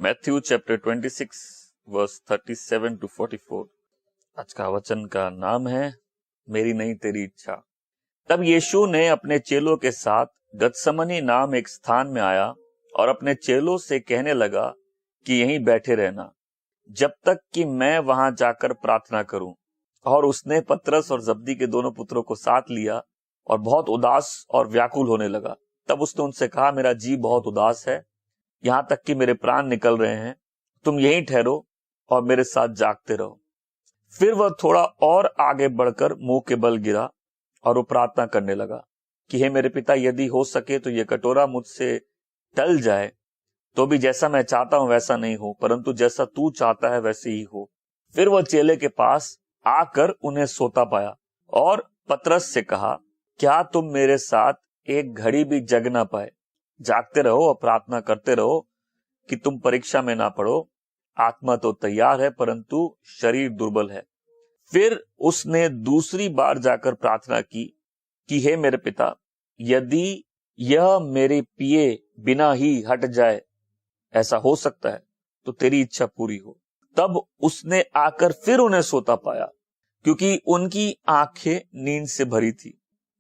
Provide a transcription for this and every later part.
Matthew chapter 26 verse 37 to 44। आज का वचन का नाम है मेरी नहीं तेरी इच्छा। तब यीशु ने अपने चेलों के साथ गतसमनी नाम एक स्थान में आया और अपने चेलों से कहने लगा कि यहीं बैठे रहना जब तक कि मैं वहां जाकर प्रार्थना करूं। और उसने पतरस और जब्दी के दोनों पुत्रों को साथ लिया और बहुत उदास और व्याकुल होने लगा। तब उसने उनसे कहा, मेरा जी बहुत उदास है, यहां तक कि मेरे प्राण निकल रहे हैं। तुम यहीं ठहरो और मेरे साथ जागते रहो। फिर वह थोड़ा और आगे बढ़कर मुंह के बल गिरा और वो प्रार्थना करने लगा कि हे मेरे पिता, यदि हो सके तो यह कटोरा मुझसे टल जाए, तो भी जैसा मैं चाहता हूं वैसा नहीं हो, परंतु जैसा तू चाहता है वैसे ही हो। फिर वह चेले के पास आकर उन्हें सोता पाया और पतरस से कहा, क्या तुम मेरे साथ एक घड़ी भी जग ना पाए? जागते रहो और प्रार्थना करते रहो कि तुम परीक्षा में ना पड़ो। आत्मा तो तैयार है परंतु शरीर दुर्बल है। फिर उसने दूसरी बार जाकर प्रार्थना की कि हे मेरे पिता, यदि यह मेरे पिए बिना ही हट जाए, ऐसा हो सकता है, तो तेरी इच्छा पूरी हो। तब उसने आकर फिर उन्हें सोता पाया, क्योंकि उनकी आंखें नींद से भरी थी,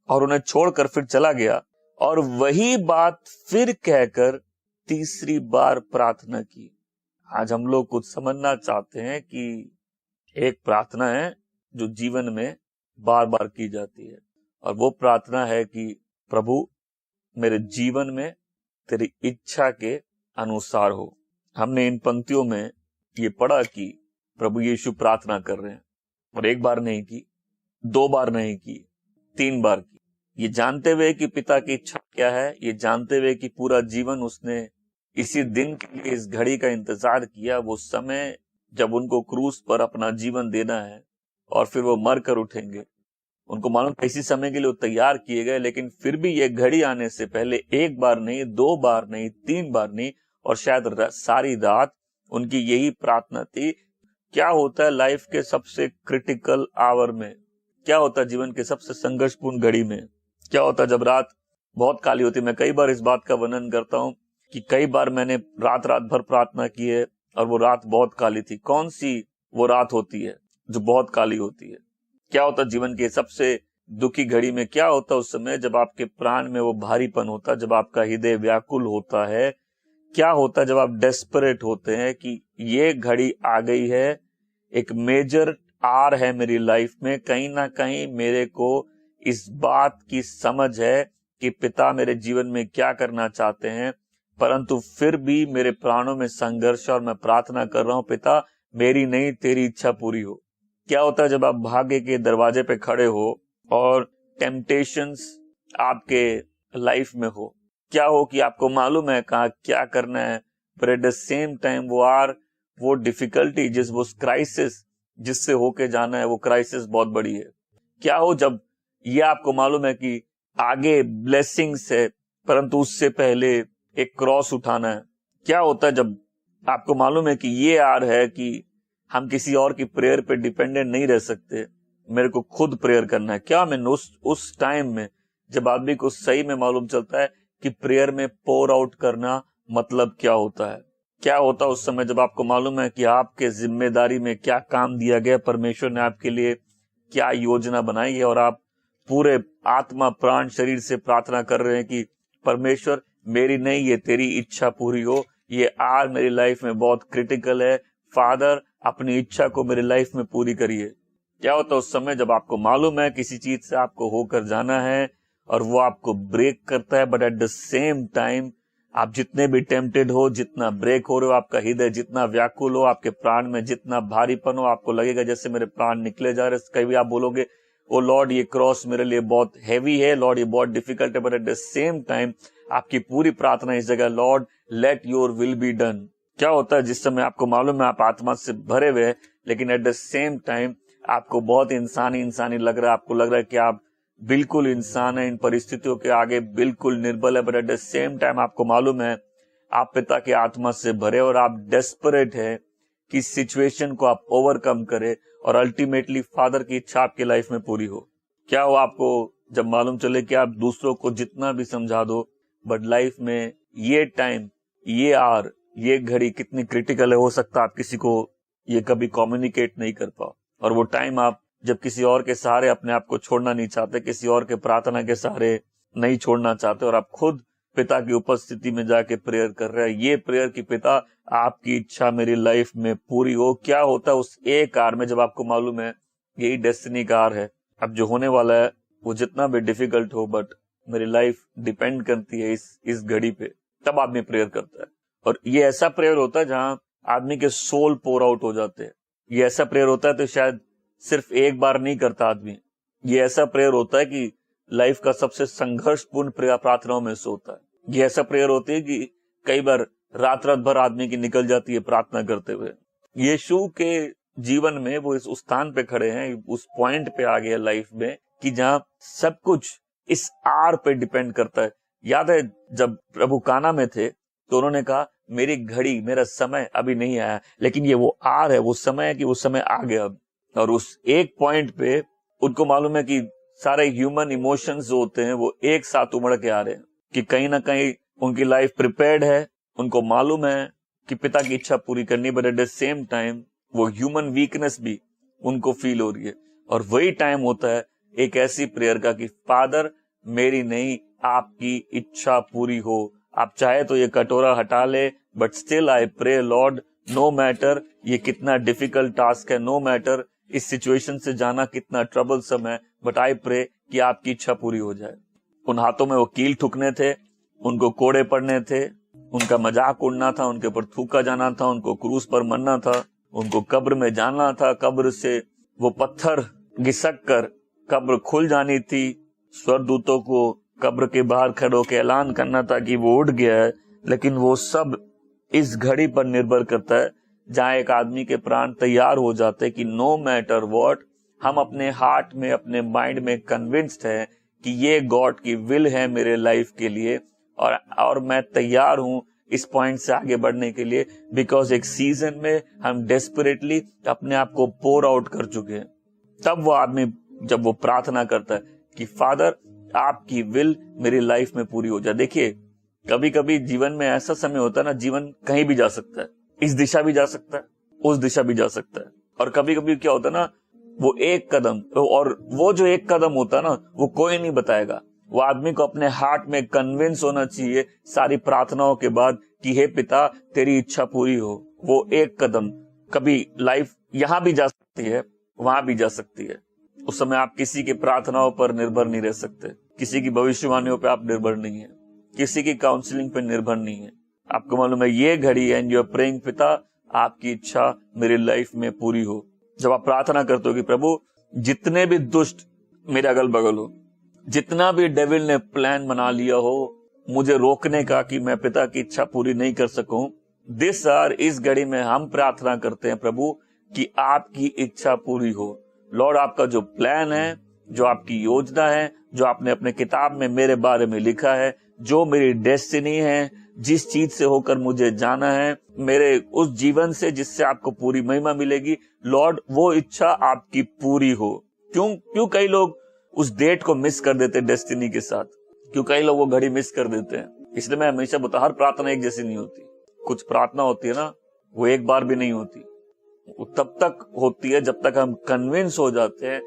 और उन्हें छोड़कर फिर चला गया और वही बात फिर कहकर तीसरी बार प्रार्थना की। आज हम लोग कुछ समझना चाहते हैं कि एक प्रार्थना है जो जीवन में बार बार की जाती है, और वो प्रार्थना है कि प्रभु मेरे जीवन में तेरी इच्छा के अनुसार हो। हमने इन पंक्तियों में ये पढ़ा कि प्रभु यीशु प्रार्थना कर रहे हैं, और एक बार नहीं की, दो बार नहीं की, 3 बार की। ये जानते हुए कि पिता की इच्छा क्या है, ये जानते हुए कि पूरा जीवन उसने इसी दिन के लिए, इस घड़ी का इंतजार किया, वो समय जब उनको क्रूस पर अपना जीवन देना है और फिर वो मर कर उठेंगे। उनको मालूम इसी समय के लिए वो तैयार किए गए, लेकिन फिर भी ये घड़ी आने से पहले एक बार नहीं, 2 बार नहीं, 3 बार नहीं, और शायद सारी रात उनकी यही प्रार्थना थी। क्या होता है लाइफ के सबसे क्रिटिकल आवर में? क्या होता है जीवन के सबसे संघर्षपूर्ण घड़ी में? क्या होता है जब रात बहुत काली होती है? मैं कई बार इस बात का वर्णन करता हूं कि कई बार मैंने रात भर प्रार्थना की है और वो रात बहुत काली थी। कौन सी वो रात होती है जो बहुत काली होती है? क्या होता जीवन के सबसे दुखी घड़ी में? क्या होता उस समय जब आपके प्राण में वो भारीपन होता, जब आपका हृदय व्याकुल होता है? क्या होता जब आप डेस्परेट होते हैं कि ये घड़ी आ गई है, एक मेजर आर है मेरी लाइफ में, कहीं ना कहीं मेरे को इस बात की समझ है कि पिता मेरे जीवन में क्या करना चाहते हैं, परंतु फिर भी मेरे प्राणों में संघर्ष, और मैं प्रार्थना कर रहा हूं, पिता मेरी नहीं तेरी इच्छा पूरी हो। क्या होता है जब आप भाग्य के दरवाजे पे खड़े हो और टेम्पटेशंस आपके लाइफ में हो? क्या हो कि आपको मालूम है कहा क्या करना है, पर एट द सेम टाइम वो डिफिकल्टी, वो क्राइसिस जिससे होके जाना है, वो क्राइसिस बहुत बड़ी है। क्या हो जब ये आपको मालूम है कि आगे ब्लेसिंग्स है, परंतु उससे पहले एक क्रॉस उठाना है? क्या होता है जब आपको मालूम है कि ये आर है कि हम किसी और की प्रेयर पे डिपेंडेंट नहीं रह सकते, मेरे को खुद प्रेयर करना है? क्या मैं उस टाइम में जब आदमी को सही में मालूम चलता है कि प्रेयर में पोर आउट करना मतलब क्या होता है? क्या होता है उस समय जब आपको मालूम है कि आपके जिम्मेदारी में क्या काम दिया गया, परमेश्वर ने आपके लिए क्या योजना बनाई है, और आप पूरे आत्मा प्राण शरीर से प्रार्थना कर रहे हैं कि परमेश्वर मेरी नहीं ये तेरी इच्छा पूरी हो। ये आर मेरी लाइफ में बहुत क्रिटिकल है, फादर अपनी इच्छा को मेरी लाइफ में पूरी करिए। क्या होता है उस समय जब आपको मालूम है किसी चीज से आपको होकर जाना है और वो आपको ब्रेक करता है, but at the same time आप जितने भी टेम्पटेड हो, जितना ब्रेक हो रहे हो, आपका हृदय जितना व्याकुल हो, आपके प्राण में जितना भारीपन हो, आपको लगेगा जैसे मेरे प्राण निकले जा रहे, कहीं भी आप बोलोगे ओ लॉर्ड ये क्रॉस मेरे लिए बहुत हैवी है, लॉर्ड ये बहुत डिफिकल्ट है, but at the same time आपकी पूरी प्रार्थना इस जगह, Lord let your will be done. क्या होता है जिस समय आपको मालूम है आप आत्मा से भरे हुए हैं, लेकिन एट द सेम टाइम आपको बहुत इंसानी लग रहा है, आपको लग रहा है कि आप बिल्कुल इंसान है, इन परिस्थितियों के आगे बिल्कुल निर्बल है, but at the same time आपको मालूम है आप पिता के आत्मा से भरे और आप डेस्परेट है कि सिचुएशन को आप ओवरकम करे और अल्टीमेटली फादर की इच्छा आपकी लाइफ में पूरी हो। क्या हो आपको जब मालूम चले कि आप दूसरों को जितना भी समझा दो, बट लाइफ में ये टाइम, ये आर ये घड़ी कितनी क्रिटिकल है, हो सकता है आप किसी को ये कभी कम्युनिकेट नहीं कर पाओ, और वो टाइम आप जब किसी और के सहारे अपने आप को छोड़ना नहीं चाहते, किसी और के प्रार्थना के सहारे नहीं छोड़ना चाहते, और आप खुद पिता की उपस्थिति में जाके प्रेयर कर रहे हैं, ये प्रेयर की पिता आपकी इच्छा मेरी लाइफ में पूरी हो। क्या होता है उस एक कार में, जब आपको मालूम है यही डेस्टिनी कार है, अब जो होने वाला है वो जितना भी डिफिकल्ट हो, बट मेरी लाइफ डिपेंड करती है इस घड़ी पे, तब आदमी प्रेयर करता है। और ये ऐसा प्रेयर होता है जहां आदमी के सोल पोर आउट हो जाते हैं। ये ऐसा प्रेयर होता है तो शायद सिर्फ एक बार नहीं करता आदमी, ये ऐसा प्रेयर होता है कि लाइफ का सबसे संघर्षपूर्ण प्रार्थनाओं में से होता है। ये ऐसा प्रेयर होती है कि कई बार रात रात भर आदमी की निकल जाती है प्रार्थना करते हुए। यीशु के जीवन में वो उस स्थान पे खड़े हैं, उस पॉइंट पे आ गए लाइफ में कि जहां सब कुछ इस आर पे डिपेंड करता है। याद है जब प्रभु काना में थे तो उन्होंने कहा मेरी घड़ी, मेरा समय अभी नहीं आया, लेकिन ये वो आर है, वो समय है कि वो समय आ गया अब। और उस एक पॉइंट पे उनको मालूम है कि सारे ह्यूमन इमोशंस जो होते हैं वो एक साथ उमड़ के आ रहे हैं, कि कहीं ना कहीं उनकी लाइफ प्रिपेयर्ड है, उनको मालूम है कि पिता की इच्छा पूरी करनी, but at the same time वो ह्यूमन वीकनेस भी उनको फील हो रही है। और वही टाइम होता है एक ऐसी प्रेयर का कि फादर मेरी नहीं आपकी इच्छा पूरी हो, आप चाहे तो ये कटोरा हटा ले, but still I pray lord, no matter ये कितना डिफिकल्ट टास्क है, नो मैटर इस सिचुएशन से जाना कितना ट्रबलसम है, बट आई प्रे कि आपकी इच्छा पूरी हो जाए। उन हाथों में वो कील ठुकने थे, उनको कोड़े पड़ने थे, उनका मजाक उड़ना था, उनके ऊपर थूका जाना था, उनको क्रूस पर मरना था, उनको कब्र में जाना था, कब्र से वो पत्थर घिसक कर कब्र खुल जानी थी, स्वर्गदूतों को कब्र के बाहर खड़े होकर ऐलान करना था कि वो उठ गया है। लेकिन वो सब इस घड़ी पर निर्भर करता है जहां एक आदमी के प्राण तैयार हो जाते हैं कि नो मैटर व्हाट, हम अपने हार्ट में, अपने माइंड में कन्विंस्ड है कि ये गॉड की विल है मेरे लाइफ के लिए, और मैं तैयार हूं इस पॉइंट से आगे बढ़ने के लिए, बिकॉज एक सीजन में हम डेस्परेटली अपने आप को पोर आउट कर चुके हैं। तब वो आदमी जब वो प्रार्थना करता है कि फादर आपकी विल मेरी लाइफ में पूरी हो जाए। देखिए कभी कभी जीवन में ऐसा समय होता है ना, जीवन कहीं भी जा सकता है, इस दिशा भी जा सकता है, उस दिशा भी जा सकता है, और कभी कभी क्या होता है ना, वो एक कदम, और वो जो एक कदम होता है ना वो कोई नहीं बताएगा, वो आदमी को अपने हार्ट में कन्विंस होना चाहिए सारी प्रार्थनाओं के बाद कि हे पिता तेरी इच्छा पूरी हो। वो एक कदम, कभी लाइफ यहां भी जा सकती है, वहां भी जा सकती है, उस समय आप किसी की प्रार्थनाओं पर निर्भर नहीं रह सकते, किसी की भविष्यवाणियों पे आप निर्भर नहीं है, किसी की काउंसलिंग पे निर्भर नहीं है। आपको मालूम है ये घड़ी है, एंड यू आर प्रेइंग पिता आपकी इच्छा मेरी लाइफ में पूरी हो। जब आप प्रार्थना करते हो कि प्रभु जितने भी दुष्ट मेरे अगल बगल हो, जितना भी डेविल ने प्लान बना लिया हो मुझे रोकने का कि मैं पिता की इच्छा पूरी नहीं कर सकूं, दिस आर, इस घड़ी में हम प्रार्थना करते हैं प्रभु कि आपकी इच्छा पूरी हो। लॉर्ड आपका जो प्लान है, जो आपकी योजना है, जो आपने अपने किताब में मेरे बारे में लिखा है, जो मेरी डेस्टिनी है, जिस चीज से होकर मुझे जाना है, मेरे उस जीवन से जिससे आपको पूरी महिमा मिलेगी, लॉर्ड वो इच्छा आपकी पूरी हो। क्यों कई लोग उस डेट को मिस कर देते डेस्टिनी के साथ, क्यों कई लोग वो घड़ी मिस कर देते हैं। इसलिए मैं हमेशा बता, हर प्रार्थना एक जैसी नहीं होती। कुछ प्रार्थना होती है ना वो एक बार भी नहीं होती, वो तब तक होती है जब तक हम कन्विंस हो जाते हैं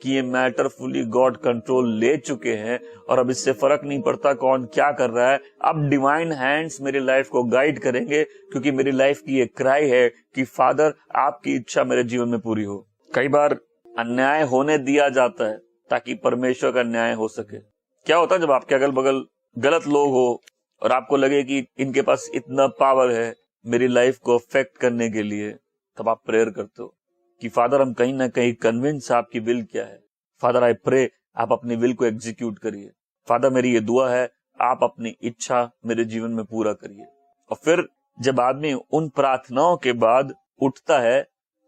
कि ये मैटर फुली गॉड कंट्रोल ले चुके हैं और अब इससे फर्क नहीं पड़ता कौन क्या कर रहा है, अब डिवाइन हैंड्स मेरी लाइफ को गाइड करेंगे, क्योंकि मेरी लाइफ की ये क्राई है कि फादर आपकी इच्छा मेरे जीवन में पूरी हो। कई बार अन्याय होने दिया जाता है ताकि परमेश्वर का न्याय हो सके। क्या होता है जब आपके अगल बगल गलत लोग हो और आपको लगे कि इनके पास इतना पावर है मेरी लाइफ को अफेक्ट करने के लिए, तब आप प्रेयर करते हो कि फादर हम कहीं ना कहीं कन्विंस आपकी विल क्या है, फादर आई प्रे आप अपनी विल को एग्जीक्यूट करिए, फादर मेरी ये दुआ है आप अपनी इच्छा मेरे जीवन में पूरा करिए। और फिर जब आदमी उन प्रार्थनाओं के बाद उठता है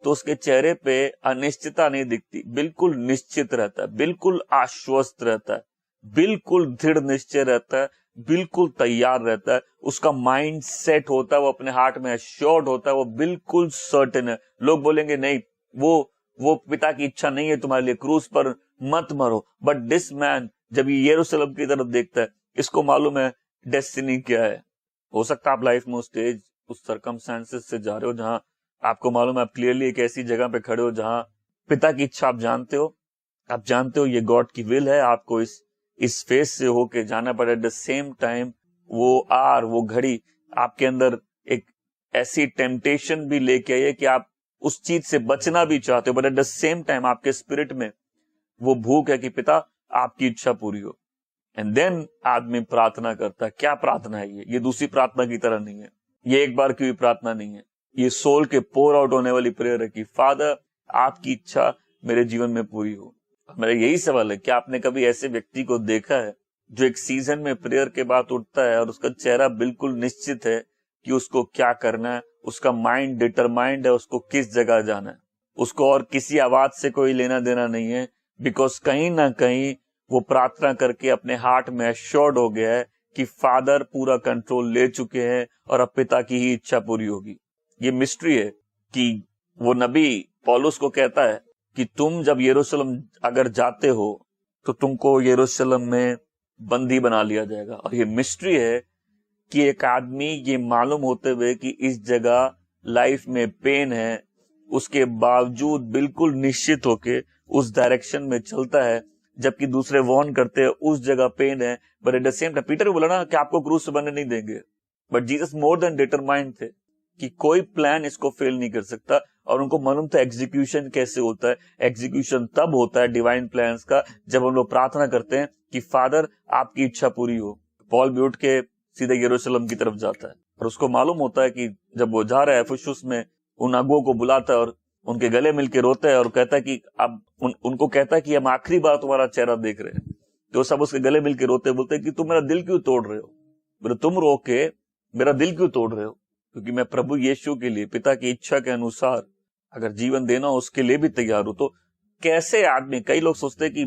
तो उसके चेहरे पे अनिश्चितता नहीं दिखती, बिल्कुल निश्चित रहता है, बिल्कुल आश्वस्त रहता है, बिल्कुल दृढ़ निश्चय रहता है, बिल्कुल तैयार रहता है, उसका माइंड सेट होता है, वो अपने हार्ट में एश्योर्ड होता है, वो बिल्कुल सर्टेन है। लोग बोलेंगे नहीं वो पिता की इच्छा नहीं है तुम्हारे लिए, क्रूस पर मत मरो, बट दिस मैन जब ये यरूशलेम की तरफ देखता है, इसको मालूम है डेस्टिनी क्या है। हो सकता है आप लाइफ में उस स्टेज उस सर्कमस्टेंसेस से जा रहे हो जहां आपको मालूम है आप क्लियरली एक ऐसी जगह पे खड़े हो जहां पिता की इच्छा आप जानते हो ये गॉड की विल है, आपको इस फेस से होके जाना पड़े। एट द सेम टाइम वो घड़ी आपके अंदर एक ऐसी टेम्पटेशन भी लेके आई है कि आप उस चीज से बचना भी चाहते हो, but at the same time आपके स्पिरिट में वो भूख है कि पिता आपकी इच्छा पूरी हो। एंड देन आदमी प्रार्थना करता है। क्या प्रार्थना है ये दूसरी प्रार्थना की तरह नहीं है, ये एक बार की हुई प्रार्थना नहीं है, ये सोल के पोर आउट होने वाली प्रेयर है कि फादर आपकी इच्छा मेरे जीवन में पूरी हो। मेरा यही सवाल है, क्या आपने कभी ऐसे व्यक्ति को देखा है जो एक सीजन में प्रेयर के बाद उठता है और उसका चेहरा बिल्कुल निश्चित है कि उसको क्या करना है, उसका माइंड डिटरमाइंड है उसको किस जगह जाना है, उसको और किसी आवाज से कोई लेना देना नहीं है, बिकॉज कहीं ना कहीं वो प्रार्थना करके अपने हार्ट में एश्योर्ड हो गया है कि फादर पूरा कंट्रोल ले चुके हैं और अब पिता की ही इच्छा पूरी होगी। ये मिस्ट्री है कि वो नबी पौलुस को कहता है कि तुम जब यरूशलेम अगर जाते हो तो तुमको यरूशलेम में बंदी बना लिया जाएगा। और ये मिस्ट्री है कि एक आदमी ये मालूम होते हुए कि इस जगह लाइफ में पेन है, उसके बावजूद बिल्कुल निश्चित होके उस डायरेक्शन में चलता है, जबकि दूसरे वार्न करते हैं उस जगह पेन है, but at the same time Peter बोला ना कि आपको क्रूस बनने नहीं देंगे, but Jesus more than determined थे कि कोई प्लान इसको फेल नहीं कर सकता। और उनको मालूम था एग्जीक्यूशन कैसे होता है। एग्जीक्यूशन तब होता है डिवाइन प्लान्स का जब हम लोग प्रार्थना करते हैं कि फादर आपकी इच्छा पूरी हो। पॉल भी उठ के सीधे यरूशलेम की तरफ जाता है और उसको मालूम होता है कि जब वो जा रहा है एफिसुस में उन अगुओं को बुलाता है और उनके गले मिलके रोता है और कहता है कि अब उनको कहता है कि हम आखिरी बार तुम्हारा चेहरा देख रहे हैं। तो सब उसके गले मिलके रोते बोलते हैं कि तुम मेरा दिल क्यों तोड़ रहे हो, बोले तुम रो के मेरा दिल क्यों तोड़ रहे हो, क्योंकि मैं प्रभु यीशु के लिए पिता की इच्छा के अनुसार अगर जीवन देना हो उसके लिए भी तैयार हो। तो कैसे आदमी, कई लोग सोचते हैं कि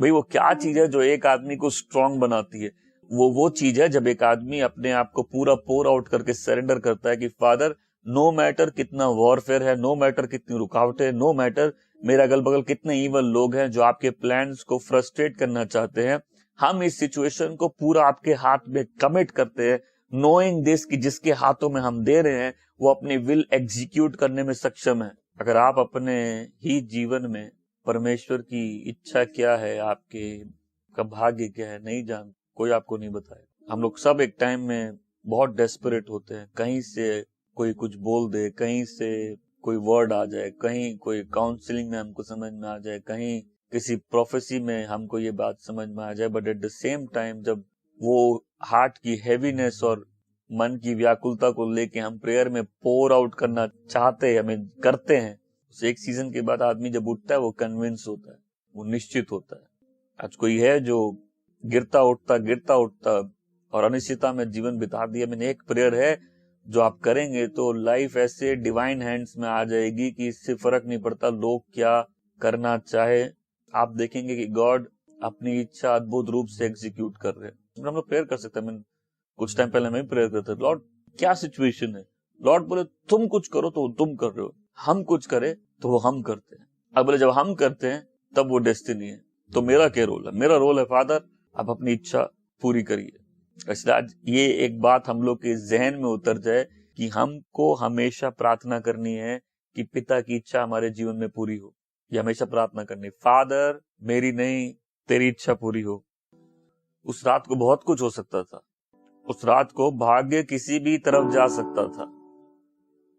भाई वो क्या चीज है जो एक आदमी को स्ट्रांग बनाती है। वो चीज है जब एक आदमी अपने आप को पूरा पोर आउट करके सरेंडर करता है कि फादर नो मैटर कितना वॉरफेयर है, नो मैटर कितनी रुकावटें है, नो मैटर मेरे अगल बगल कितने इवल लोग हैं जो आपके प्लान्स को फ्रस्ट्रेट करना चाहते हैं, हम इस सिचुएशन को पूरा आपके हाथ में कमिट करते हैं, नोइंग दिस कि जिसके हाथों में हम दे रहे हैं वो अपनी विल एग्जीक्यूट करने में सक्षम है। अगर आप अपने ही जीवन में परमेश्वर की इच्छा क्या है, आपके भाग्य क्या है नहीं जानते, कोई आपको नहीं बताएगा। हम लोग सब एक टाइम में बहुत डेस्परेट होते हैं, कहीं से कोई कुछ बोल दे, कहीं से कोई वर्ड आ जाए, कहीं कोई काउंसलिंग में हमको समझ में आ जाए, कहीं किसी प्रोफेसी में हमको ये बात समझ में आ जाए, but at the same time जब वो हार्ट की हैवीनेस और मन की व्याकुलता को लेके हम प्रेयर में पोर आउट करना चाहते हैं, हमें करते हैं, उस एक सीजन के बाद आदमी जब उठता है वो कन्विंस होता है, वो निश्चित होता है। आज कोई है जो गिरता उठता और अनिश्चितता में जीवन बिता दिया। मैंने एक प्रेयर है जो आप करेंगे तो लाइफ ऐसे डिवाइन हैंड्स में आ जाएगी कि इससे फर्क नहीं पड़ता लोग क्या करना चाहे, आप देखेंगे कि गॉड अपनी इच्छा अद्भुत रूप से एग्जीक्यूट कर रहे हैं। हम लोग प्रेयर कर सकते हैं। मैं कुछ टाइम पहले मैं प्रेयर करता था, लॉर्ड क्या सिचुएशन है, लॉर्ड बोले तुम कुछ करो तो तुम कर रहे हो, हम कुछ करे तो वो हम करते हैं। अब बोले जब हम करते हैं तब वो डेस्टिनी है, तो मेरा क्या रोल है? मेरा रोल है फादर आप अपनी इच्छा पूरी करिए। इसलिए आज ये एक बात हम लोग के जहन में उतर जाए कि हमको हमेशा प्रार्थना करनी है कि पिता की इच्छा हमारे जीवन में पूरी हो। ये हमेशा प्रार्थना करनी, फादर मेरी नहीं तेरी इच्छा पूरी हो। उस रात को बहुत कुछ हो सकता था, उस रात को भाग्य किसी भी तरफ जा सकता था।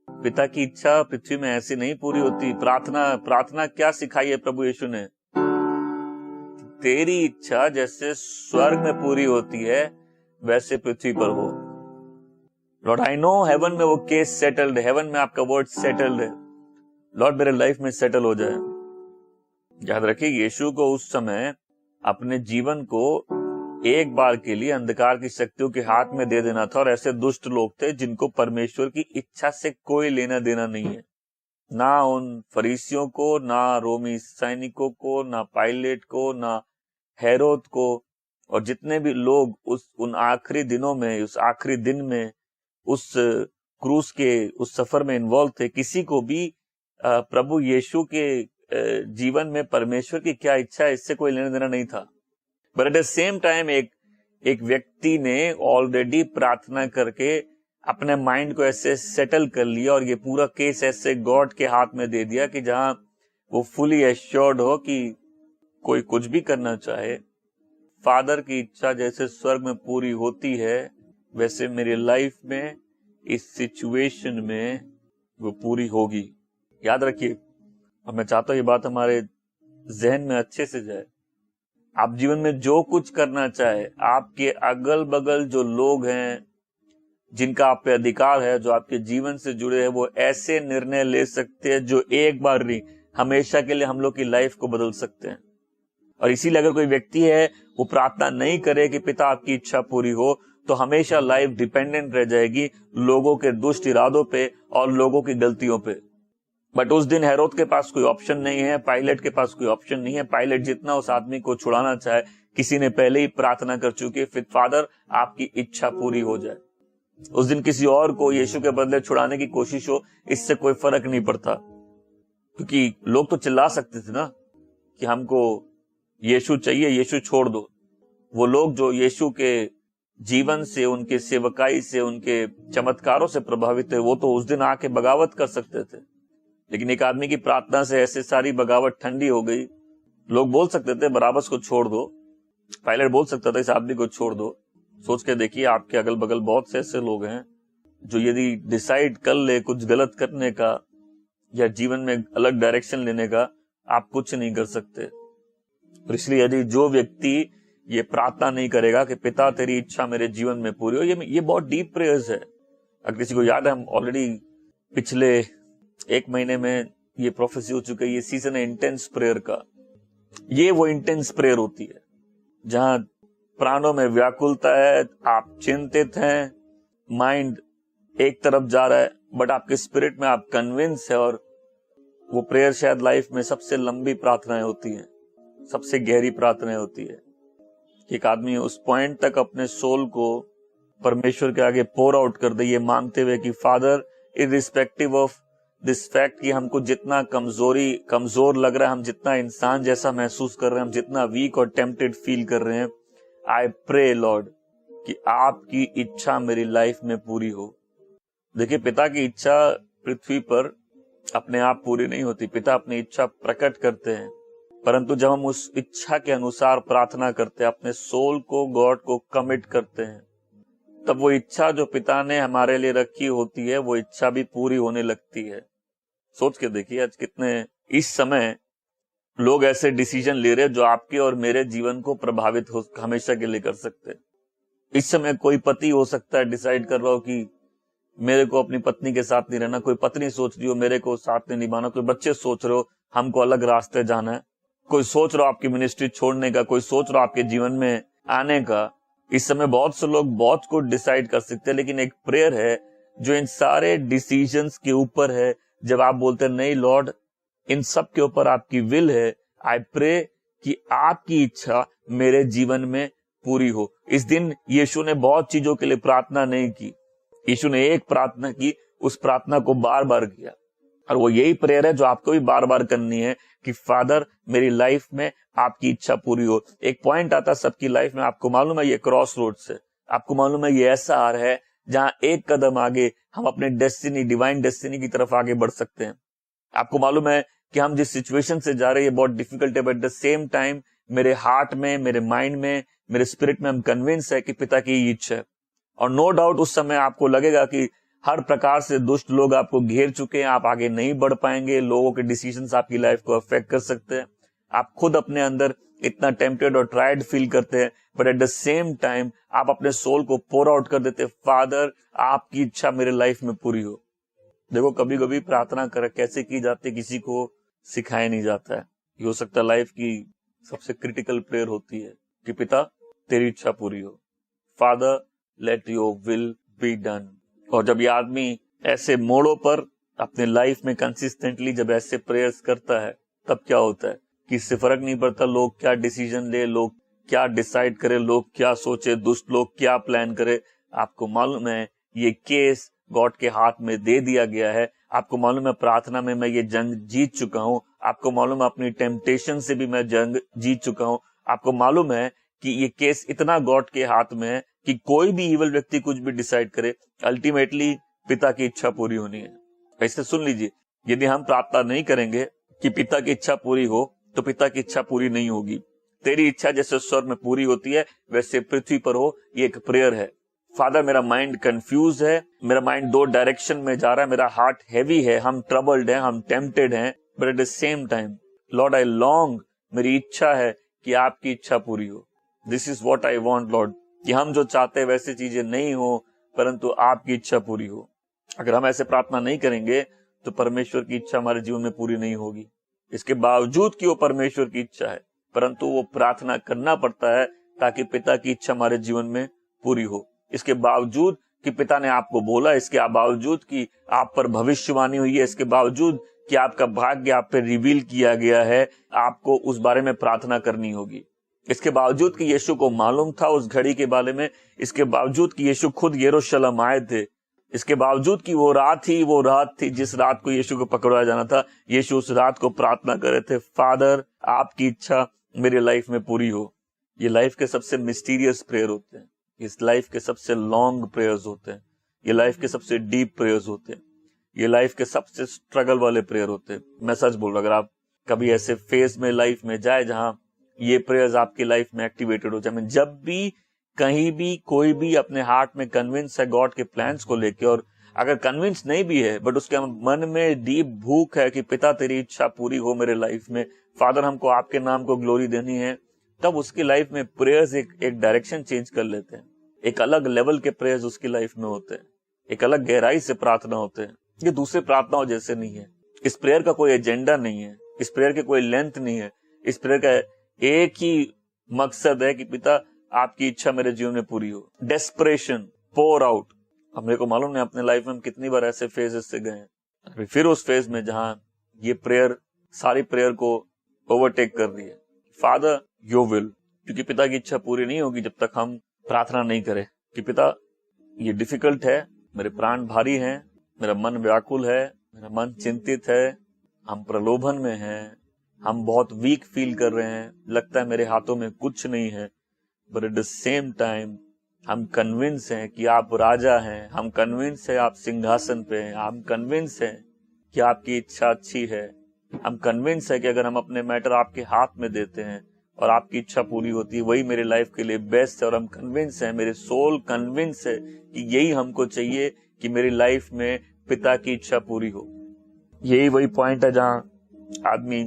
पिता की इच्छा पृथ्वी में ऐसी नहीं पूरी होती। प्रार्थना क्या सिखाई है प्रभु यीशु ने? तेरी इच्छा जैसे स्वर्ग में पूरी होती है वैसे पृथ्वी पर हो। लॉर्ड आई नो हेवन में वो केस सेटल्ड है, हेवन में आपका वर्ड सेटल्ड है, लॉर्ड मेरे लाइफ में सेटल हो जाए। याद रखिए यीशु को उस समय अपने जीवन को एक बार के लिए अंधकार की शक्तियों के हाथ में दे देना था, और ऐसे दुष्ट लोग थे जिनको परमेश्वर की इच्छा से कोई लेना देना नहीं है, ना उन फरीसियों को, ना रोमी सैनिकों को, ना पायलट को, ना हेरोद को, और जितने भी लोग उन आखिरी दिनों में, उस आखिरी दिन में, उस क्रूस के उस सफर में इन्वॉल्व थे, किसी को भी प्रभु यीशु के जीवन में परमेश्वर की क्या इच्छा है इससे कोई लेना देना नहीं था। But at the same time एक व्यक्ति ने ऑलरेडी प्रार्थना करके अपने माइंड को ऐसे सेटल कर लिया और ये पूरा केस ऐसे गॉड के हाथ में दे दिया कि जहां वो फुली एश्योर्ड हो कि कोई कुछ भी करना चाहे, फादर की इच्छा जैसे स्वर्ग में पूरी होती है वैसे मेरी लाइफ में इस सिचुएशन में वो पूरी होगी। याद रखिए, और मैं चाहता हूं ये बात हमारे जहन में अच्छे से जाए। आप जीवन में जो कुछ करना चाहे, आपके अगल बगल जो लोग हैं जिनका आप पे अधिकार है, जो आपके जीवन से जुड़े हैं, वो ऐसे निर्णय ले सकते हैं जो एक बार नहीं हमेशा के लिए हम लोग की लाइफ को बदल सकते हैं। और इसीलिए अगर कोई व्यक्ति है वो प्रार्थना नहीं करे कि पिता आपकी इच्छा पूरी हो, तो हमेशा लाइफ डिपेंडेंट रह जाएगी लोगों के दुष्ट इरादों पे और लोगों की गलतियों पे। बट उस दिन हेरोद के पास कोई ऑप्शन नहीं है, पायलट के पास कोई ऑप्शन नहीं है। पायलट जितना उस आदमी को छुड़ाना चाहे, किसी ने पहले ही प्रार्थना कर चुकी है, फिर फादर आपकी इच्छा पूरी हो जाए। उस दिन किसी और को यीशु के बदले छुड़ाने की कोशिश हो, इससे कोई फर्क नहीं पड़ता, क्योंकि लोग तो चिल्ला सकते थे ना कि हमको यीशु चाहिए, यीशु छोड़ दो। वो लोग जो यीशु के जीवन से, उनके सेवकाई से, उनके चमत्कारों से प्रभावित है, वो तो उस दिन आके बगावत कर सकते थे। लेकिन एक आदमी की प्रार्थना से ऐसे सारी बगावत ठंडी हो गई। लोग बोल सकते थे बराबस को छोड़ दो, पायलट बोल सकता था इस आदमी को छोड़ दो। सोच के देखिए, आपके अगल बगल बहुत से ऐसे लोग हैं जो यदि डिसाइड कर ले कुछ गलत करने का या जीवन में अलग डायरेक्शन लेने का, आप कुछ नहीं कर सकते। और इसलिए यदि जो व्यक्ति ये प्रार्थना नहीं करेगा कि पिता तेरी इच्छा मेरे जीवन में पूरी हो, ये बहुत डीप प्रेयर्स है। अगर किसी को याद है, हम ऑलरेडी पिछले 1 महीने में ये प्रोफेसी हो चुका है, ये सीजन है इंटेंस प्रेयर का। ये वो इंटेंस प्रेयर होती है जहां प्राणों में व्याकुलता है, आप चिंतित हैं, माइंड एक तरफ जा रहा है, बट आपके स्पिरिट में आप कन्विंस है। और वो प्रेयर शायद लाइफ में सबसे लंबी प्रार्थनाएं होती हैं, सबसे गहरी प्रार्थनाएं होती है। एक आदमी उस पॉइंट तक अपने सोल को परमेश्वर के आगे पोर आउट कर दे, ये मानते हुए कि father, irrespective of this fact कि हमको जितना कमजोर लग रहा है, हम जितना इंसान जैसा महसूस कर रहे हैं, हम जितना वीक और टेम्पटेड फील कर रहे हैं, आई प्रे लॉर्ड कि आपकी इच्छा मेरी लाइफ में पूरी हो। देखिए, पिता की इच्छा पृथ्वी पर अपने आप पूरी नहीं होती। पिता अपनी इच्छा प्रकट करते हैं, परंतु जब हम उस इच्छा के अनुसार प्रार्थना करते हैं, अपने सोल को गॉड को कमिट करते हैं, तब वो इच्छा जो पिता ने हमारे लिए रखी होती है, वो इच्छा भी पूरी होने लगती है। सोच के देखिए, आज कितने इस समय लोग ऐसे डिसीजन ले रहे हैं जो आपके और मेरे जीवन को प्रभावित हो हमेशा के लिए कर सकते हैं। इस समय कोई पति हो सकता है डिसाइड कर रहा हो कि मेरे को अपनी पत्नी के साथ नहीं रहना, कोई पत्नी सोच रही हो मेरे को साथ नहीं निभाना, कोई बच्चे सोच रहे हो हमको अलग रास्ते जाना है, कोई सोच रहा हो आपकी मिनिस्ट्री छोड़ने का, कोई सोच रहा हो आपके जीवन में आने का। इस समय बहुत से लोग बहुत कुछ डिसाइड कर सकते हैं, लेकिन एक प्रेयर है जो इन सारे डिसीजंस के ऊपर है। जब आप बोलते हैं नहीं लॉर्ड, इन सब के ऊपर आपकी विल है, आई प्रे कि आपकी इच्छा मेरे जीवन में पूरी हो। इस दिन यीशु ने बहुत चीजों के लिए प्रार्थना नहीं की, यीशु ने एक प्रार्थना की, उस प्रार्थना को बार बार किया। और वो यही प्रेयर है जो आपको भी बार बार करनी है कि फादर मेरी लाइफ में आपकी इच्छा पूरी हो। एक पॉइंट आता है सबकी लाइफ में, आपको मालूम है, ये क्रॉस रोड से, आपको मालूम है ये ऐसा आर है जहां एक कदम आगे हम अपने डेस्टिनी, डिवाइन डेस्टिनी की तरफ आगे बढ़ सकते हैं। आपको मालूम है कि हम जिस सिचुएशन से जा रहे हैं बहुत डिफिकल्ट है, but at the same time मेरे हार्ट में, मेरे माइंड में, मेरे स्पिरिट में हम कन्विंस है कि पिता की इच्छा है। और नो डाउट उस समय आपको लगेगा कि हर प्रकार से दुष्ट लोग आपको घेर चुके हैं, आप आगे नहीं बढ़ पाएंगे, लोगों के डिसीजंस आपकी लाइफ को अफेक्ट कर सकते हैं, आप खुद अपने अंदर इतना टेम्पटेड और ट्रायड फील करते हैं, but at the same time आप अपने सोल को पोर आउट कर देते, फादर आपकी इच्छा मेरे लाइफ में पूरी हो। देखो, कभी कभी प्रार्थना कर कैसे की जाती है किसी को सिखाया नहीं जाता है। ये हो सकता है लाइफ की सबसे क्रिटिकल प्रेयर होती है कि पिता तेरी इच्छा पूरी हो, father let your will be done. और जब ये आदमी ऐसे मोड़ों पर अपने लाइफ में कंसिस्टेंटली जब ऐसे प्रेयर्स करता है, तब क्या होता है कि इससे फर्क नहीं पड़ता लोग क्या डिसीजन ले, लोग क्या डिसाइड करे, लोग क्या सोचे, दुष्ट लोग क्या प्लान करे। आपको मालूम है ये केस गॉड के हाथ में दे दिया गया है। आपको मालूम है प्रार्थना में मैं ये जंग जीत चुका हूं। आपको मालूम है अपनी टेम्पटेशन से भी मैं जंग जीत चुका हूं। आपको मालूम है कि ये केस इतना गॉड के हाथ में है कि कोई भी इविल व्यक्ति कुछ भी डिसाइड करे, अल्टीमेटली पिता की इच्छा पूरी होनी है। ऐसे सुन लीजिए, यदि हम प्रार्थना नहीं करेंगे कि पिता की इच्छा पूरी हो, तो पिता की इच्छा पूरी नहीं होगी। तेरी इच्छा जैसे स्वर्ग में पूरी होती है वैसे पृथ्वी पर हो, ये एक प्रेयर है। फादर, मेरा माइंड कंफ्यूज है, मेरा माइंड दो डायरेक्शन में जा रहा है, मेरा हार्ट हैवी है, हम ट्रबल्ड हैं, हम टेम्पटेड हैं, but at the same time Lord I long, मेरी इच्छा है कि आपकी इच्छा पूरी हो। This is what I want Lord, कि हम जो चाहते हैं वैसी चीजें नहीं हो, परंतु आपकी इच्छा पूरी हो। अगर हम ऐसे प्रार्थना नहीं करेंगे तो परमेश्वर की इच्छा हमारे जीवन में पूरी नहीं होगी। इसके बावजूद कि वो परमेश्वर की इच्छा है, परंतु वो प्रार्थना करना पड़ता है ताकि पिता की इच्छा हमारे जीवन में पूरी हो। इसके बावजूद कि पिता ने आपको बोला, इसके बावजूद कि आप पर भविष्यवाणी हुई है, इसके बावजूद कि आपका भाग्य आप पे रिवील किया गया है, आपको उस बारे में प्रार्थना करनी होगी। इसके बावजूद कि यीशु को मालूम था उस घड़ी के बारे में, इसके बावजूद कि यीशु खुद यरूशलेम आए थे, इसके बावजूद कि वो रात थी जिस रात को यीशु को पकड़वाया जाना था, यीशु उस रात को प्रार्थना कर रहे थे, फादर आपकी इच्छा मेरी लाइफ में पूरी हो। ये लाइफ के सबसे मिस्टीरियस प्रेयर होते हैं, इस लाइफ के सबसे लॉन्ग प्रेयर्स होते हैं, ये लाइफ के सबसे डीप प्रेयर्स होते हैं, ये लाइफ के सबसे स्ट्रगल वाले प्रेयर होते हैं। मैं सच बोल रहा हूं, अगर आप कभी ऐसे फेज में लाइफ में जाए जहां ये प्रेयर्स आपकी लाइफ में एक्टिवेटेड हो जाए, जब भी कहीं भी कोई भी अपने हार्ट में कन्विंस है गॉड के प्लान्स को लेके, और अगर कन्विंस नहीं भी है बट उसके मन में डीप भूख है कि पिता तेरी इच्छा पूरी हो मेरे लाइफ में, फादर हमको आपके नाम को ग्लोरी देनी है, तब उसकी लाइफ में प्रेयर्स एक डायरेक्शन चेंज कर लेते हैं। एक अलग लेवल के प्रेयर्स उसकी लाइफ में होते हैं, एक अलग गहराई से प्रार्थना होते हैं। ये दूसरे प्रार्थनाओं जैसे नहीं है। इस प्रेयर का कोई एजेंडा नहीं है, इस प्रेयर के कोई लेंथ नहीं है, इस प्रेयर का एक ही मकसद है कि पिता आपकी इच्छा मेरे जीवन में पूरी हो। Desperation, pour out. अब मेरे को मालूम नहीं अपने लाइफ में हम कितनी बार ऐसे फेजेस से गए हैं, अभी फिर उस फेज में जहां ये प्रेयर सारी प्रेयर को ओवरटेक कर रही है, फादर योर विल, क्योंकि पिता की इच्छा पूरी नहीं होगी जब तक हम प्रार्थना नहीं करें कि पिता ये डिफिकल्ट है, मेरे प्राण भारी हैं, मेरा मन व्याकुल है, मेरा मन चिंतित है, हम प्रलोभन में हैं, हम बहुत वीक फील कर रहे हैं, लगता है मेरे हाथों में कुछ नहीं है, but at the same time हम कन्विंस हैं कि आप राजा हैं, हम कन्विंस हैं आप सिंहासन पे हैं, हम कन्विंस हैं कि आपकी इच्छा अच्छी है, हम कन्विंस है कि अगर हम अपने मैटर आपके हाथ में देते हैं और आपकी इच्छा पूरी होती है, वही मेरे लाइफ के लिए बेस्ट है। और हम कन्विंस हैं, मेरे सोल कन्विंस है कि यही हमको चाहिए कि मेरी लाइफ में पिता की इच्छा पूरी हो। यही वही पॉइंट है जहां आदमी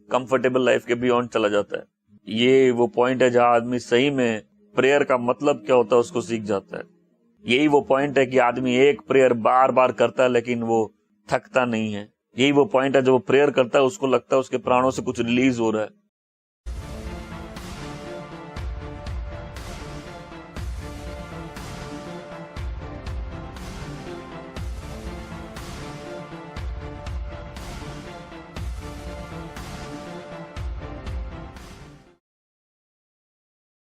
कंफर्टेबल लाइफ के बियॉन्ड चला जाता है। ये वो पॉइंट है जहां आदमी सही में प्रेयर का मतलब क्या होता है उसको सीख जाता है। यही वो पॉइंट है कि आदमी एक प्रेयर बार बार करता है लेकिन वो थकता नहीं है। यही वो पॉइंट है जब वो प्रेयर करता है उसको लगता है उसके प्राणों से कुछ रिलीज हो रहा है।